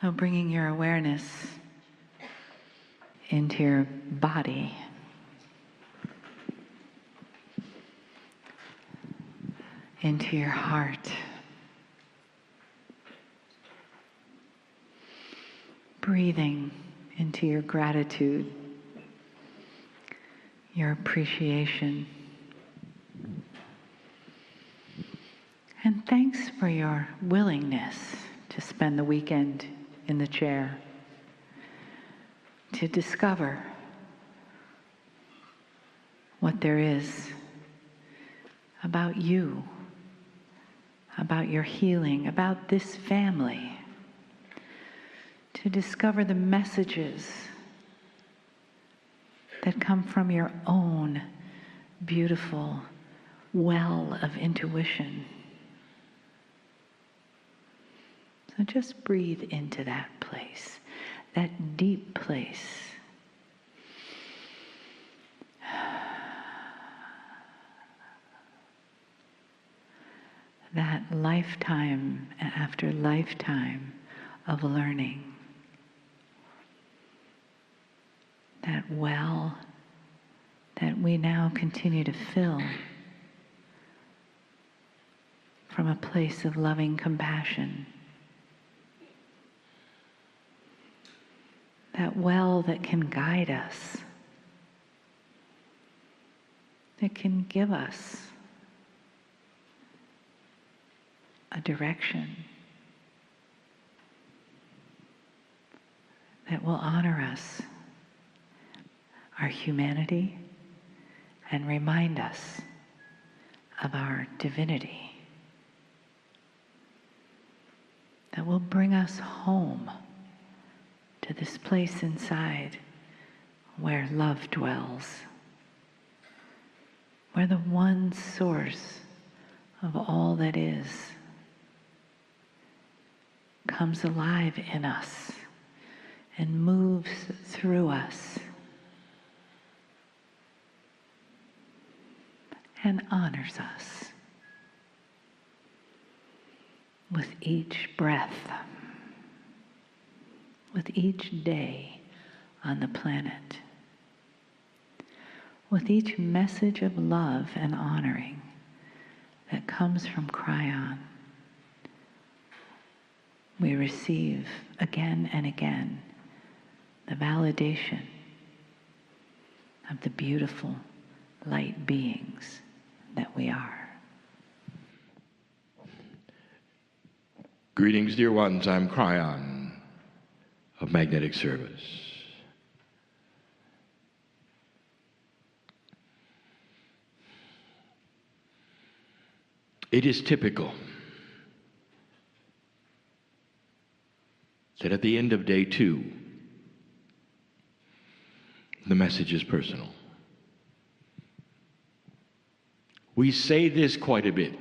So bringing your awareness into your body. Into your heart. Breathing into your gratitude, your appreciation. And thanks for your willingness to spend the weekend in the chair, to discover what there is about you, about your healing, about this family, to discover the messages that come from your own beautiful well of intuition. So just breathe into that place, that deep place. That lifetime after lifetime of learning. That well that we now continue to fill from a place of loving compassion. That well that can guide us, that can give us a direction, that will honor us, our humanity, and remind us of our divinity, that will bring us home to this place inside where love dwells, where the one source of all that is comes alive in us and moves through us and honors us with each breath, with each day on the planet, with each message of love and honoring that comes from Kryon. We receive again and again the validation of the beautiful light beings that we are. Greetings, dear ones. I'm Kryon of Magnetic Service. It is typical that at the end of day 2, the message is personal. We say this quite a bit.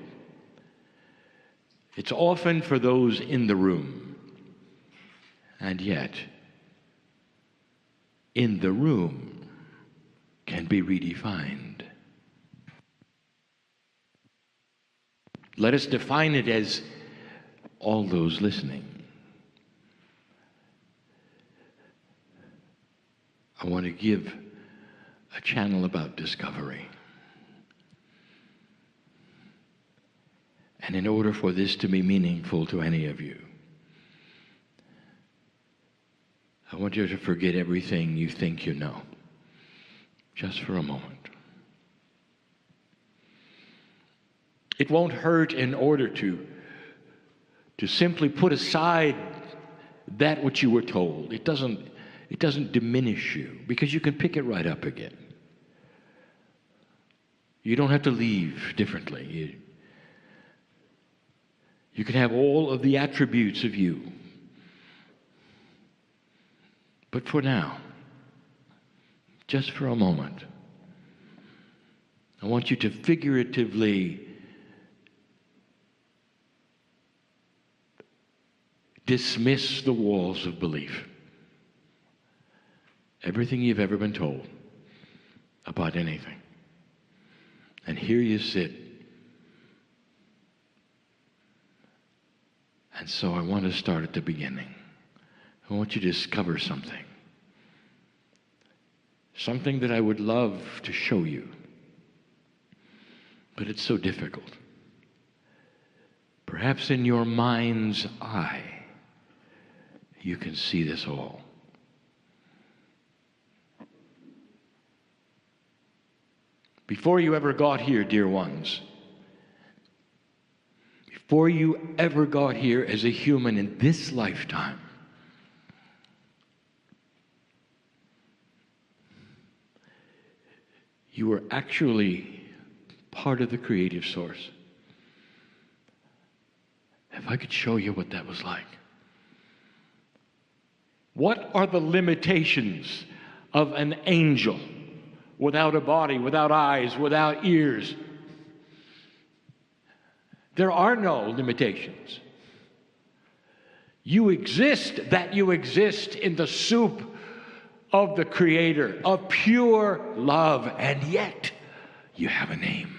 It's often for those in the room, and yet, in the room can be redefined. Let us define it as all those listening. I want to give a channel about discovery. And in order for this to be meaningful to any of you, I want you to forget everything you think you know, just for a moment. It won't hurt in order to simply put aside that which you were told. It doesn't diminish you, because you can pick it right up again. You don't have to leave differently. You can have all of the attributes of you. But for now, just for a moment, I want you to figuratively dismiss the walls of belief. Everything you've ever been told about anything. And here you sit. And so I want to start at the beginning. I want you to discover something. Something that I would love to show you. But it's so difficult. Perhaps in your mind's eye, you can see this all. Before you ever got here, dear ones, before you ever got here as a human in this lifetime, you were actually part of the creative source. If I could show you what that was like. What are the limitations of an angel without a body, without eyes, without ears? There are no limitations. You exist, that you exist in the soup of the Creator, of pure love, and yet you have a name.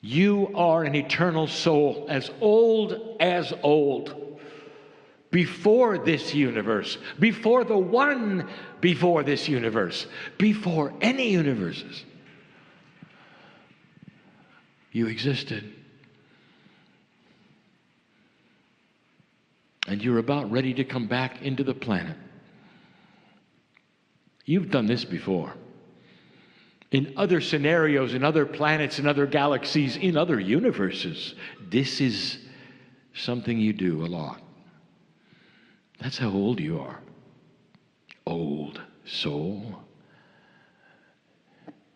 You are an eternal soul, as old, before this universe, before the one before this universe, before any universes. You existed. And you're about ready to come back into the planet. You've done this before. In other scenarios, in other planets, in other galaxies, in other universes, this is something you do a lot. That's how old you are. Old soul.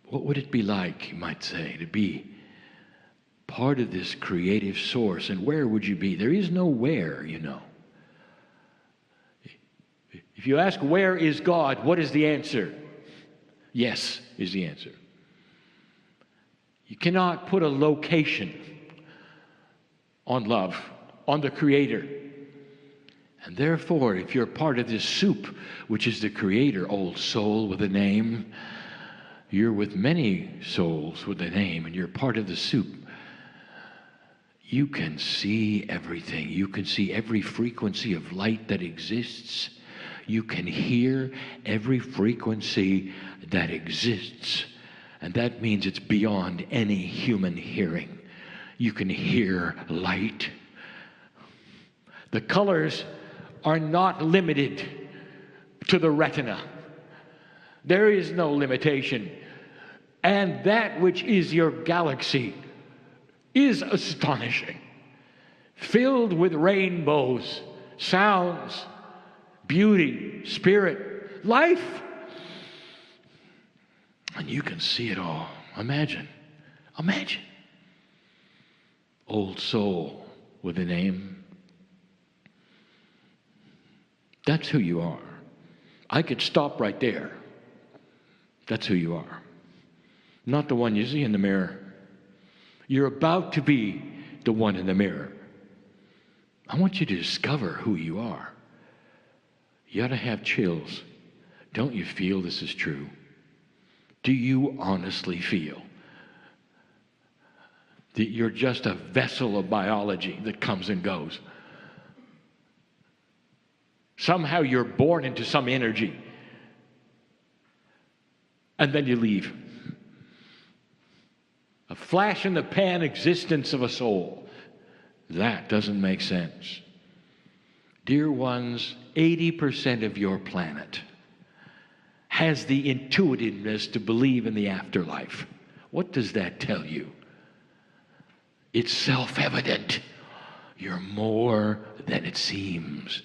What would it be like, you might say, to be part of this creative source? And where would you be? There is no where, you know. If you ask, where is God? What is the answer? Yes is the answer. You cannot put a location on love, on the Creator. And therefore, if you're part of this soup, which is the Creator, old soul with a name, you're with many souls with a name, and you're part of the soup. You can see everything. You can see every frequency of light that exists. You can hear every frequency that exists. And that means it's beyond any human hearing. You can hear light. The colors are not limited to the retina. There is no limitation. And that which is your galaxy is astonishing. Filled with rainbows, sounds, beauty, spirit, life. And you can see it all. Imagine. Old soul with a name. That's who you are. I could stop right there. That's who you are. Not the one you see in the mirror. You're about to be the one in the mirror. I want you to discover who you are. You ought to have chills. Don't you feel this is true? Do you honestly feel that you're just a vessel of biology that comes and goes? Somehow you're born into some energy, and then you leave. A flash in the pan existence of a soul. That doesn't make sense. Dear ones, 80% of your planet has the intuitiveness to believe in the afterlife. What does that tell you? It's self-evident. You're more than it seems.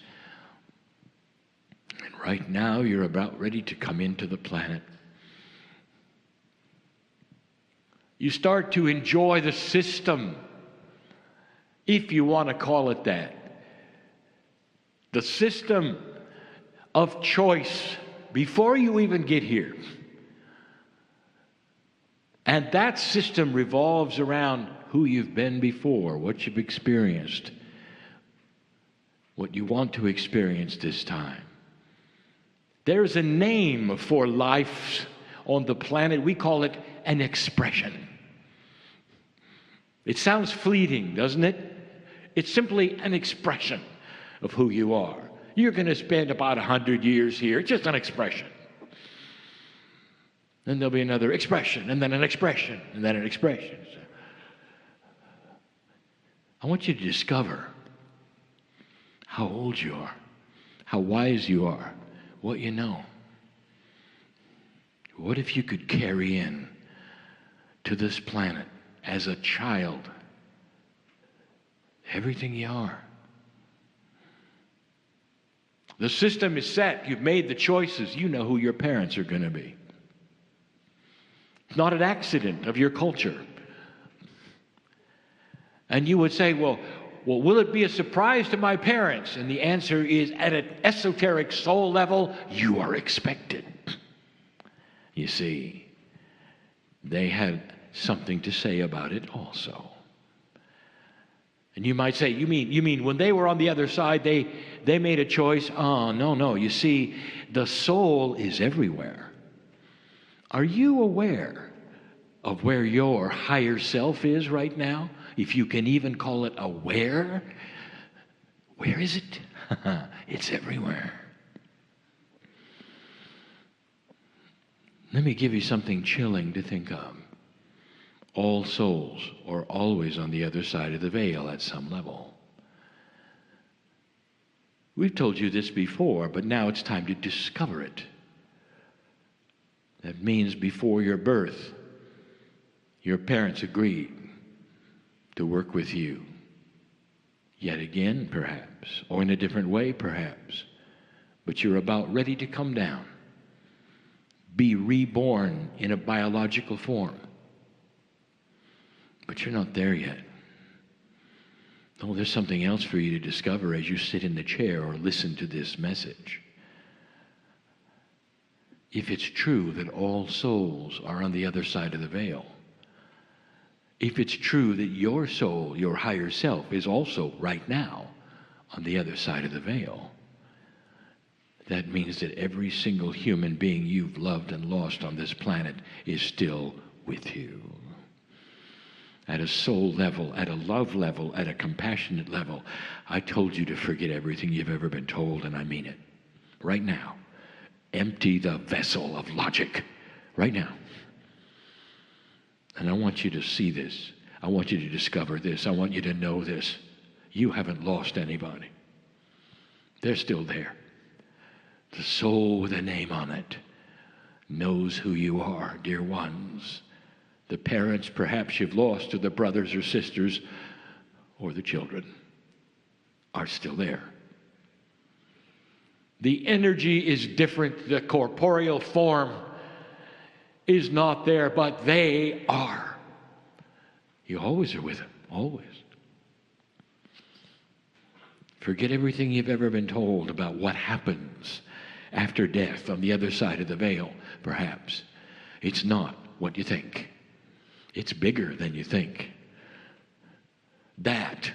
And right now, you're about ready to come into the planet. You start to enjoy the system, if you want to call it that. The system of choice before you even get here. And that system revolves around who you've been before, what you've experienced, what you want to experience this time. There's a name for life on the planet. We call it an expression. It sounds fleeting, doesn't it? It's simply an expression. of who you are. You're going to spend about 100 years here. It's just an expression. Then there'll be another expression, and then an expression, and then an expression. I want you to discover how old you are, how wise you are, what you know. What if you could carry in to this planet as a child everything you are? The system is set. You've made the choices. You know who your parents are going to be. It's not an accident of your culture. And you would say, well, will it be a surprise to my parents? And the answer is, at an esoteric soul level, you are expected. You see, they had something to say about it also. And you might say, you mean when they were on the other side, they made a choice? Oh, no. You see, the soul is everywhere. Are you aware of where your higher self is right now? If you can even call it aware. Where is it? It's everywhere. Let me give you something chilling to think of. All souls are always on the other side of the veil at some level. We've told you this before, but now it's time to discover it. That means before your birth, your parents agreed to work with you. Yet again, perhaps, or in a different way, perhaps. But you're about ready to come down. Be reborn in a biological form. But you're not there yet. No, there's something else for you to discover as you sit in the chair or listen to this message. If it's true that all souls are on the other side of the veil, if it's true that your soul, your higher self, is also right now on the other side of the veil, that means that every single human being you've loved and lost on this planet is still with you. At a soul level, at a love level, at a compassionate level, I told you to forget everything you've ever been told, and I mean it. Right now. Empty the vessel of logic. Right now. And I want you to see this. I want you to discover this. I want you to know this. You haven't lost anybody. They're still there. The soul with a name on it knows who you are, dear ones. The parents perhaps you've lost, or the brothers or sisters, or the children, are still there. The energy is different. The corporeal form is not there, but they are. You always are with them, always. Forget everything you've ever been told about what happens after death on the other side of the veil, perhaps. It's not what you think. It's bigger than you think. That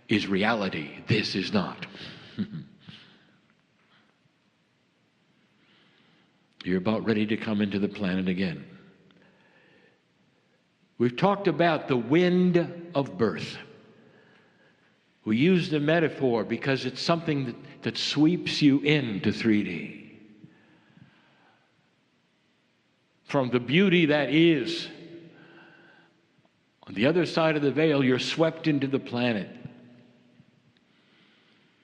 is reality. This is not. You're about ready to come into the planet again. We've talked about the wind of birth. We use the metaphor because it's something that sweeps you into 3D. From the beauty that is, on the other side of the veil, you're swept into the planet.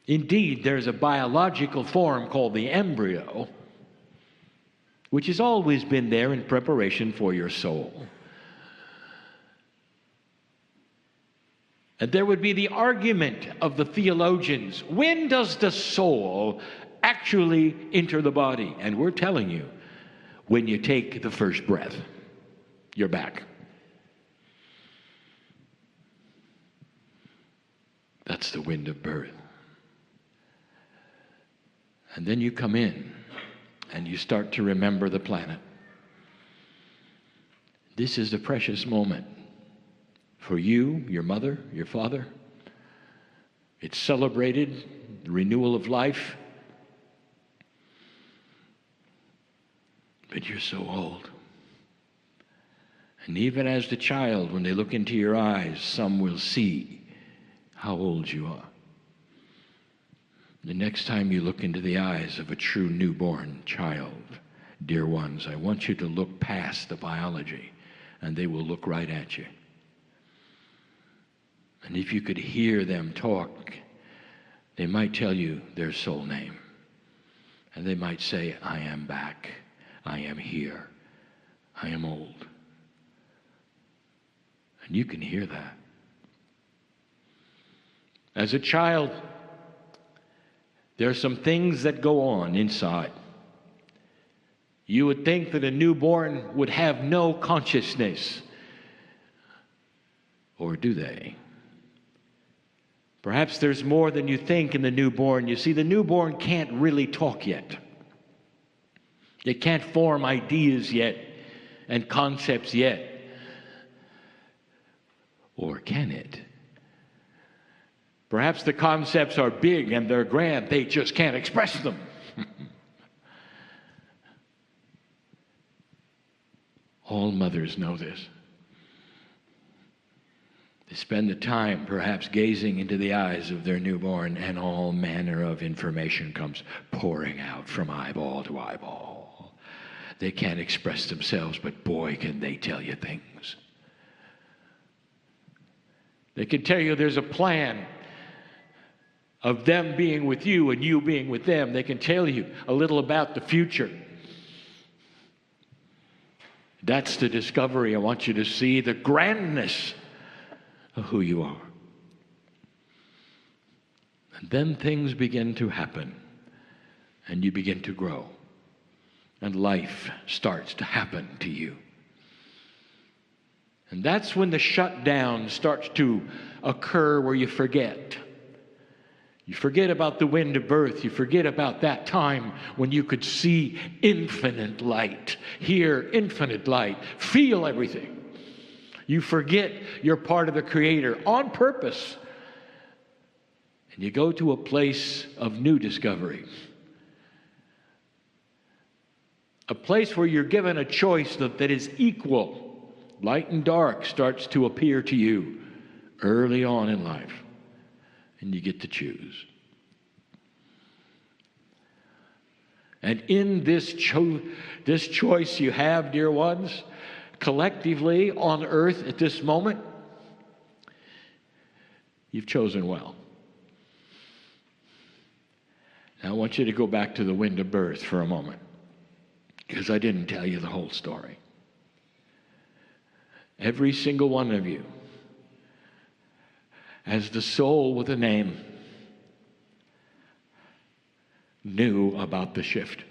Indeed, there's a biological form called the embryo, which has always been there in preparation for your soul. And there would be the argument of the theologians, when does the soul actually enter the body? And we're telling you, when you take the first breath, you're back. That's the wind of birth. And then you come in and you start to remember the planet. This is a precious moment for you, your mother, your father. It's celebrated, the renewal of life. But you're so old. And even as the child, when they look into your eyes, some will see how old you are. The next time you look into the eyes of a true newborn child, dear ones, I want you to look past the biology, and they will look right at you. And if you could hear them talk, they might tell you their soul name. And they might say, I am back. I am here. I am old. And you can hear that. As a child, there are some things that go on inside. You would think that a newborn would have no consciousness. Or do they? Perhaps there's more than you think in the newborn. You see, the newborn can't really talk yet. It can't form ideas yet and concepts yet. Or can it? Perhaps the concepts are big and they're grand. They just can't express them. All mothers know this. They spend the time perhaps gazing into the eyes of their newborn, and all manner of information comes pouring out from eyeball to eyeball. They can't express themselves, but boy, can they tell you things. They can tell you there's a plan of them being with you and you being with them. They can tell you a little about the future. That's the discovery I want you to see, the grandness of who you are. And then things begin to happen, and you begin to grow, and life starts to happen to you. And that's when the shutdown starts to occur, where you forget. You forget about the wind of birth. You forget about that time when you could see infinite light, hear infinite light, feel everything. You forget you're part of the Creator on purpose. And you go to a place of new discovery. A place where you're given a choice that is equal. Light and dark starts to appear to you early on in life. And you get to choose. And in this choice you have, dear ones, collectively on earth at this moment, you've chosen well. Now I want you to go back to the wind of birth for a moment, because I didn't tell you the whole story. Every single one of you, as the soul with a name, knew about the shift.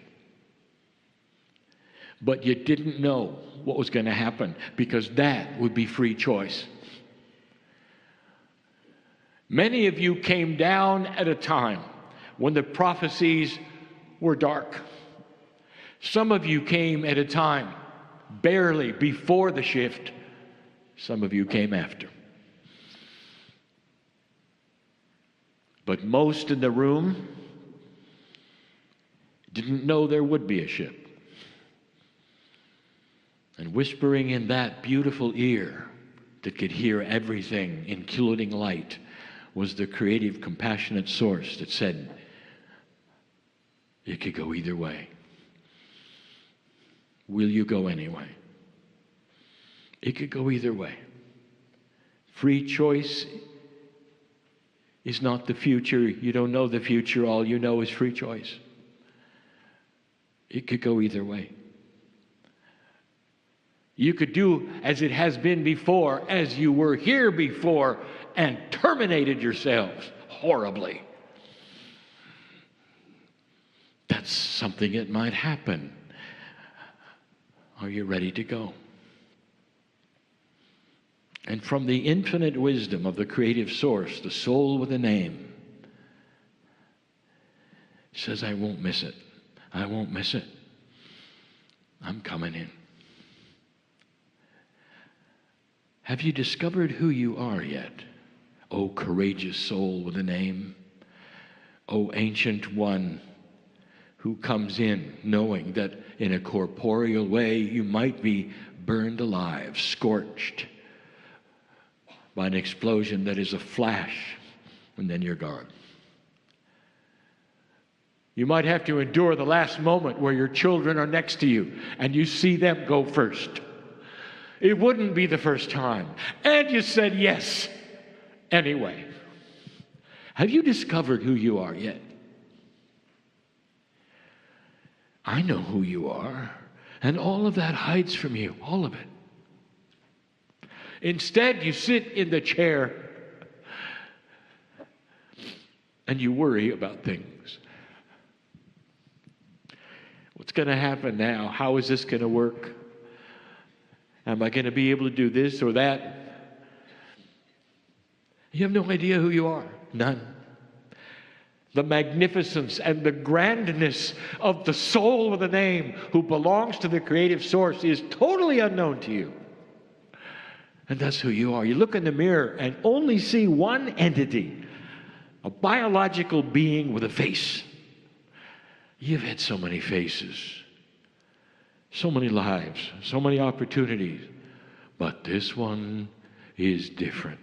But you didn't know what was going to happen, because that would be free choice. Many of you came down at a time when the prophecies were dark. Some of you came at a time barely before the shift. Some of you came after. But most in the room didn't know there would be a shift. And whispering in that beautiful ear that could hear everything, including light, was the creative, compassionate source that said, it could go either way. Will you go anyway? It could go either way. Free choice is not the future. You don't know the future. All you know is free choice. It could go either way. You could do as it has been before, as you were here before, and terminated yourselves horribly. That's something that might happen. Are you ready to go? And from the infinite wisdom of the creative source, the soul with a name says, I won't miss it. I won't miss it. I'm coming in. Have you discovered who you are yet? O courageous soul with a name. O ancient one who comes in knowing that in a corporeal way you might be burned alive, scorched by an explosion that is a flash, and then you're gone. You might have to endure the last moment where your children are next to you and you see them go first. It wouldn't be the first time. And you said yes anyway. Have you discovered who you are yet? I know who you are, and all of that hides from you, all of it. Instead, you sit in the chair and you worry about things. What's going to happen now? How is this going to work? Am I going to be able to do this or that? You have no idea who you are. None. The magnificence and the grandness of the soul of the name who belongs to the creative source is totally unknown to you. And that's who you are. You look in the mirror and only see one entity, a biological being with a face. You've had so many faces, so many lives, so many opportunities, but this one is different.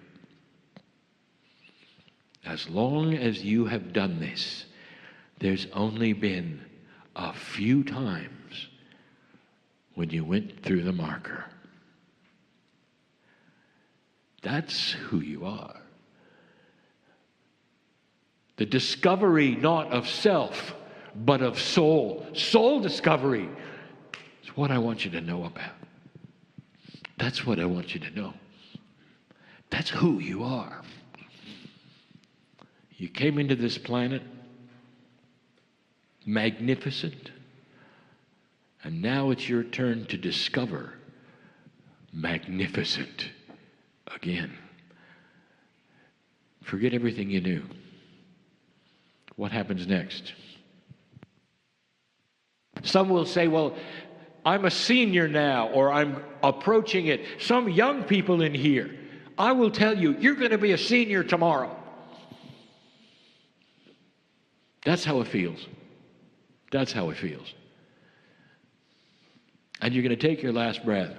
As long as you have done this, there's only been a few times when you went through the marker. That's who you are. The discovery not of self, but of soul. Soul discovery is what I want you to know about. That's what I want you to know. That's who you are. You came into this planet magnificent, and now it's your turn to discover magnificent again. Forget everything you knew. What happens next? Some will say, well, I'm a senior now, or I'm approaching it. Some young people in here, I will tell you, you're going to be a senior tomorrow. That's how it feels. That's how it feels. And you're going to take your last breath.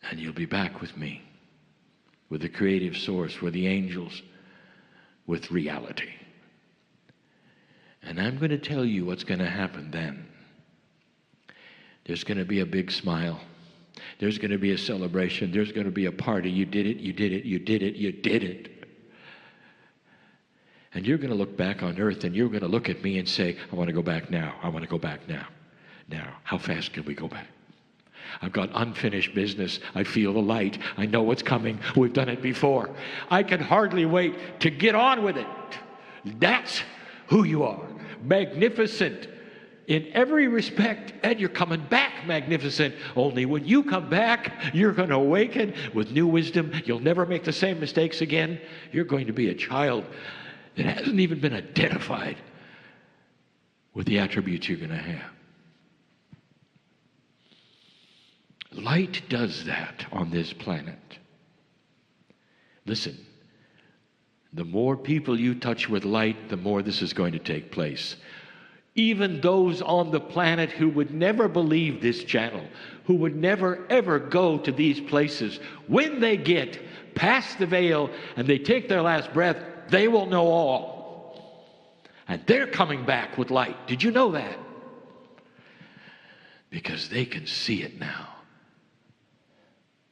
And you'll be back with me, with the creative source, with the angels, with reality. And I'm going to tell you what's going to happen then. There's going to be a big smile. There's going to be a celebration. There's going to be a party. You did it, you did it, you did it, you did it. And you're going to look back on earth and you're going to look at me and say, I want to go back now. I want to go back now. Now, how fast can we go back? I've got unfinished business. I feel the light. I know what's coming. We've done it before. I can hardly wait to get on with it. That's who you are. Magnificent in every respect, and you're coming back magnificent. Only when you come back, you're going to awaken with new wisdom. You'll never make the same mistakes again. You're going to be a child that hasn't even been identified with the attributes you're going to have. Light does that on this planet. Listen, the more people you touch with light, the more this is going to take place. Even those on the planet who would never believe this channel, who would never ever go to these places, when they get past the veil and they take their last breath, they will know all. And they're coming back with light. Did you know that? Because they can see it now.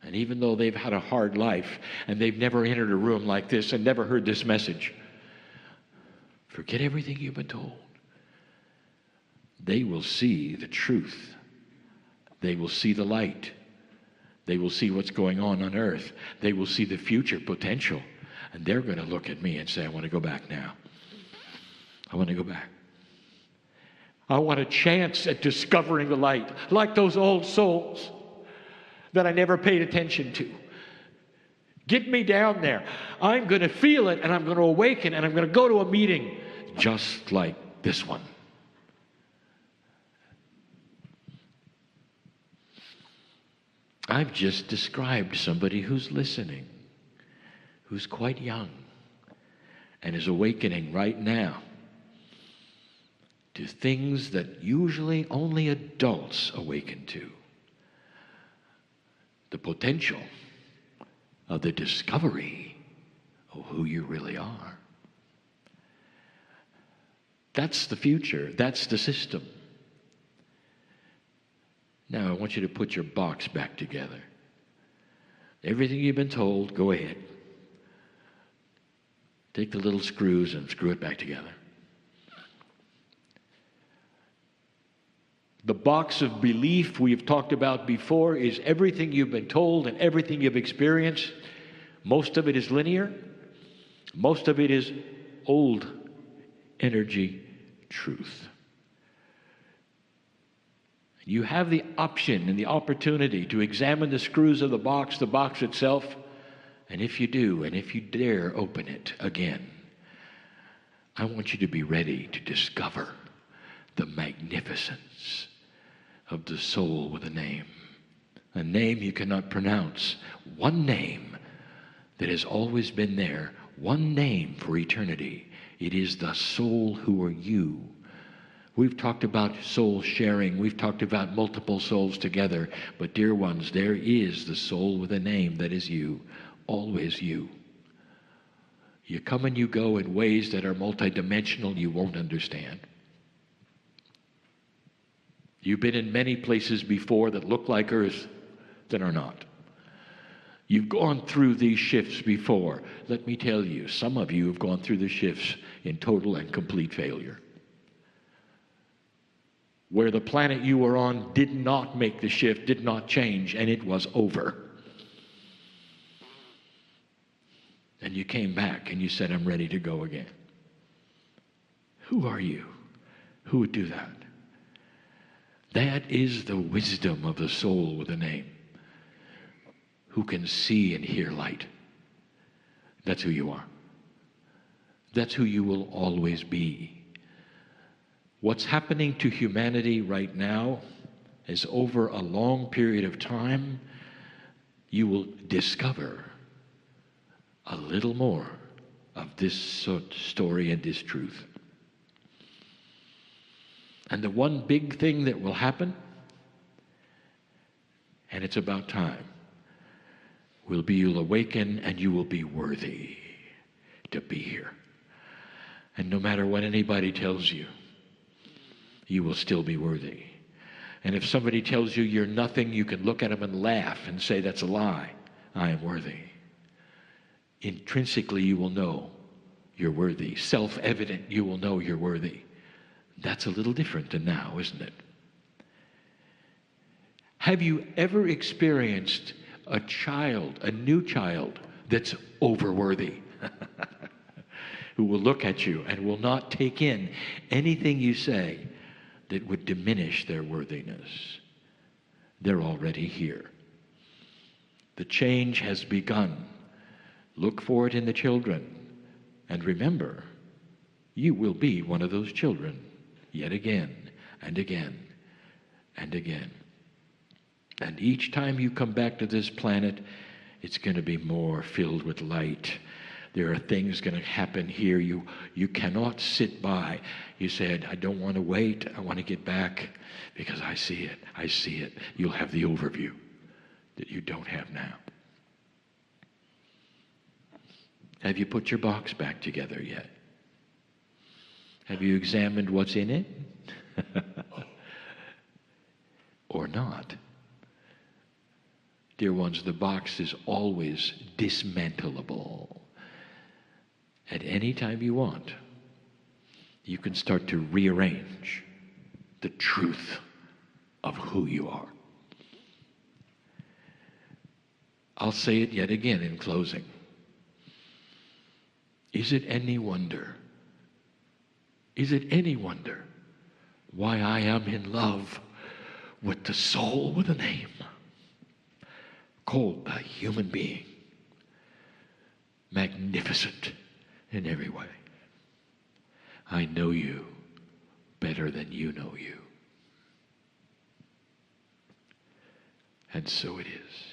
And even though they've had a hard life and they've never entered a room like this and never heard this message, forget everything you've been told. They will see the truth. They will see the light. They will see what's going on earth. They will see the future potential. And they're going to look at me and say, I want to go back now. I want to go back. I want a chance at discovering the light, like those old souls that I never paid attention to. Get me down there. I'm going to feel it, and I'm going to awaken, and I'm going to go to a meeting just like this one. I've just described somebody who's listening, who's quite young, and is awakening right now to things that usually only adults awaken to. The potential of the discovery of who you really are. That's the future. That's the system. Now I want you to put your box back together. Everything you've been told, go ahead. Take the little screws and screw it back together. The box of belief we've talked about before is everything you've been told and everything you've experienced. Most of it is linear. Most of it is old energy truth. You have the option and the opportunity to examine the screws of the box itself, and if you do, and if you dare open it again, I want you to be ready to discover the magnificence of the soul with a name you cannot pronounce, one name that has always been there, one name for eternity. It is the soul who are you. We've talked about soul sharing. We've talked about multiple souls together. But dear ones, there is the soul with a name that is you, always you. You come and you go in ways that are multidimensional you won't understand. You've been in many places before that look like Earth that are not. You've gone through these shifts before. Let me tell you, some of you have gone through the shifts in total and complete failure. Where the planet you were on did not make the shift, did not change, and it was over. And you came back and you said, I'm ready to go again. Who are you? Who would do that? That is the wisdom of the soul with a name, who can see and hear light. That's who you are. That's who you will always be. What's happening to humanity right now is over a long period of time, you will discover a little more of this story and this truth. And the one big thing that will happen, and it's about time, will be you'll awaken and you will be worthy to be here. And no matter what anybody tells you, you will still be worthy. And if somebody tells you you're nothing, you can look at them and laugh and say, that's a lie. I am worthy. Intrinsically, you will know you're worthy. Self-evident, you will know you're worthy. That's a little different than now, isn't it? Have you ever experienced a child, a new child, that's overworthy? Who will look at you and will not take in anything you say that would diminish their worthiness. They're already here. The change has begun. Look for it in the children. And remember, you will be one of those children yet again and again and again. And each time you come back to this planet, it's going to be more filled with light. There are things going to happen here. You cannot sit by. You said, I don't want to wait. I want to get back because I see it. I see it. You'll have the overview that you don't have now. Have you put your box back together yet? Have you examined what's in it? Or not? Dear ones, the box is always dismantleable. At any time you want, you can start to rearrange the truth of who you are. I'll say it yet again in closing. Is it any wonder why I am in love with the soul with a name called a human being, magnificent in every way? I know you better than you know you. And so it is.